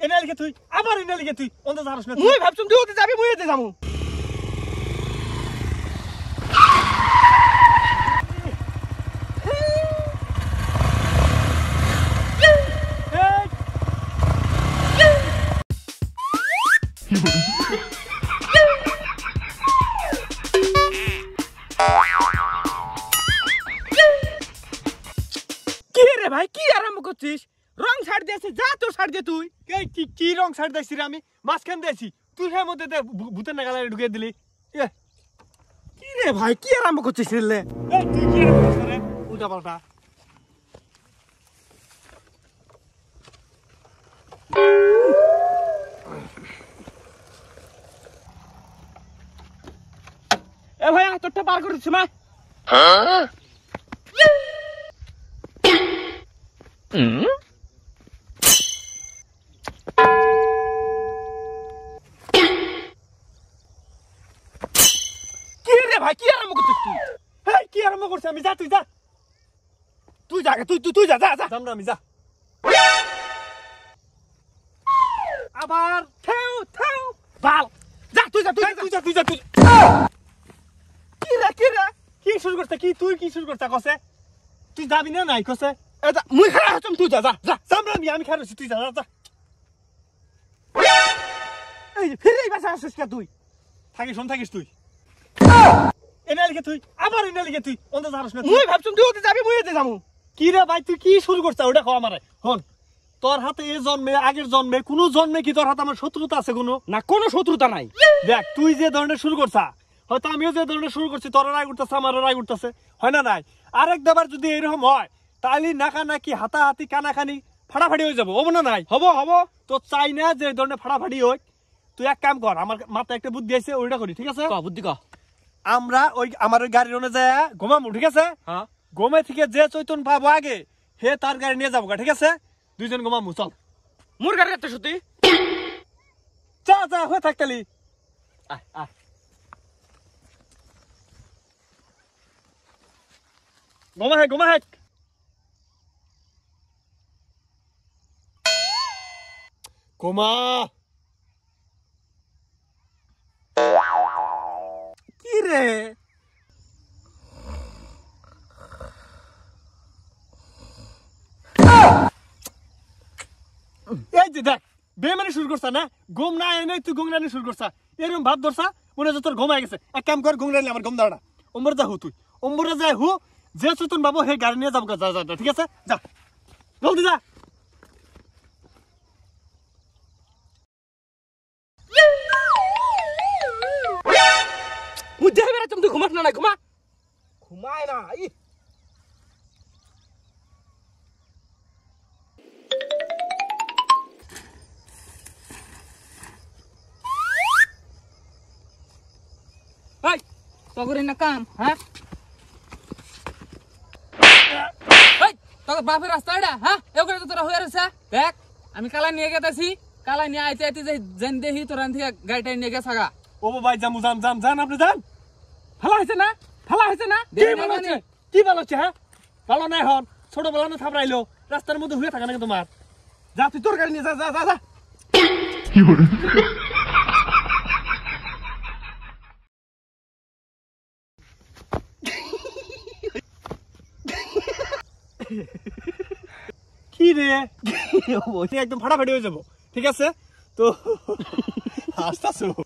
এনে লিখে তুই আবার এনে লিখে তুই অন্ত জানাস না মুই ভাবছুম তুই ওতে যাবি মুই এতে যামু ভাই কি আরাম করছিস রং ছাড় দিয়েছিস যা তোর ছাড় দে তুই কি রং ছাড় দিয়েছি রে আমি মাঝখান দিয়েছি তুই এর মধ্যে ভূতের নাগালে ঢুকিয়ে দিলি কি রে ভাই কি আরাম করছিস রে তুই কি আরাম করছিস রে উল্টা পাল্টা এ ভাই তোরটা পার করে দিচ্ছি মা ভাই কি আরম্ভ করছিস তুই কি আরম্ভ করছিস আমি যা তুই যা তুই যা তুই যা যা যা যাম না আমি যা আবার থেউ বাল যা তুই যা তুই কি রে কি শুরু করছিস কি তুই কি শুরু করছিস কসে তুই যাবি না নাই কসে এটা মুই খারাপ হচ্ছম তুই যা যা যা যাম না আমি খারাপ হচ্ছি তুই যা যা এই ফিরেই বাসা আসিস কে তুই থাকিস তুই এনে লিখে তুই আবার এনে লিখে তুই অন্ত জানাস না মুই ভাবছুম তুই ওতে যাবি মুই এতে যামু কি রে ভাই তুই কি শুরু করছিস ওটা কও আমারে হন তোর হাতে এই জন্মে আগের জন্মে কোন জন্মে কি তোর হাতে আমার শত্রুতা আছে কোনো না কোনো শত্রুতা নাই দেখ তুই যে ধরনের শুরু করছা হয়তো আমিও যে ধরনের শুরু করছি তোর রাগ উঠতেছে আমার রাগ উঠতেছে হয় না নাই আরেক দাবার যদি এরকম হয় তাহলে নাকি হাতাহাতি কানাখানি ফাটাফাটি হয়ে যাবো হবো না নাই হব তো চাই না যে ধরনের ফাটাফাটি হোক তুই এক কাম কর আমার মাথায় একটা বুদ্ধি আছে ওইটা করি ঠিক আছে বুদ্ধি ক আমরা আমার ওই গাড়ির ওনে যায় ঘুমাবো ঠিক আছে হ্যাঁ ঘুমে থেকে যে চৈতন পাবো আগে হে তার গাড়ি নিয়ে যাবো ঠিক আছে দুইজন ঘুমাবো চল মোর গাড়ি একটা সত্যি যা হয়ে থাকতালি ঘুমা হে ঘুমা কি রে এই যে দেখ বেমানি শুরু করছা না ঘুম না এনে তুই ঘুমরানি শুরু করছা এরকম ভাব ধরছা মনে হচ্ছে তোর ঘুমায় গেছে এক কাম কর ঘুমরানি আমার ঘুম দাঁড়া অম্বরে যা হু তুই অম্বরে যা হু যে চৈতন বাবু হে গাড়ি নিয়ে যাবো যা ঠিক আছে যা জলদি যা মুই দেখে বেড়াচ্ছম তুই ঘুমাস না ঘুমায় না তগরে না কাম হ্যাঁ তোর বাপের রাস্তা এটা হ্যাঁ এগুলো তো তোরা হয়ে রয়েছে দেখ আমি কালা নিয়ে গেতেছি কালা নিয়ে আইতে যে যেন দেখি তোর থেকে গাড়িটা নিয়ে গেছে গা ও ভাই জামু যান আপনি যান ফেলা হয়েছে না কি ভালো হচ্ছে হ্যাঁ ভালো নাই হন ছোটবেলা না থাপড়াইলো রাস্তার মধ্যে হয়ে থাকে নাকি তোমার যা তুই তোর গাড়ি নিয়ে যা কি রে একদম ফাটাফাটি হয়ে যাবো ঠিক আছে তো হাসতাছো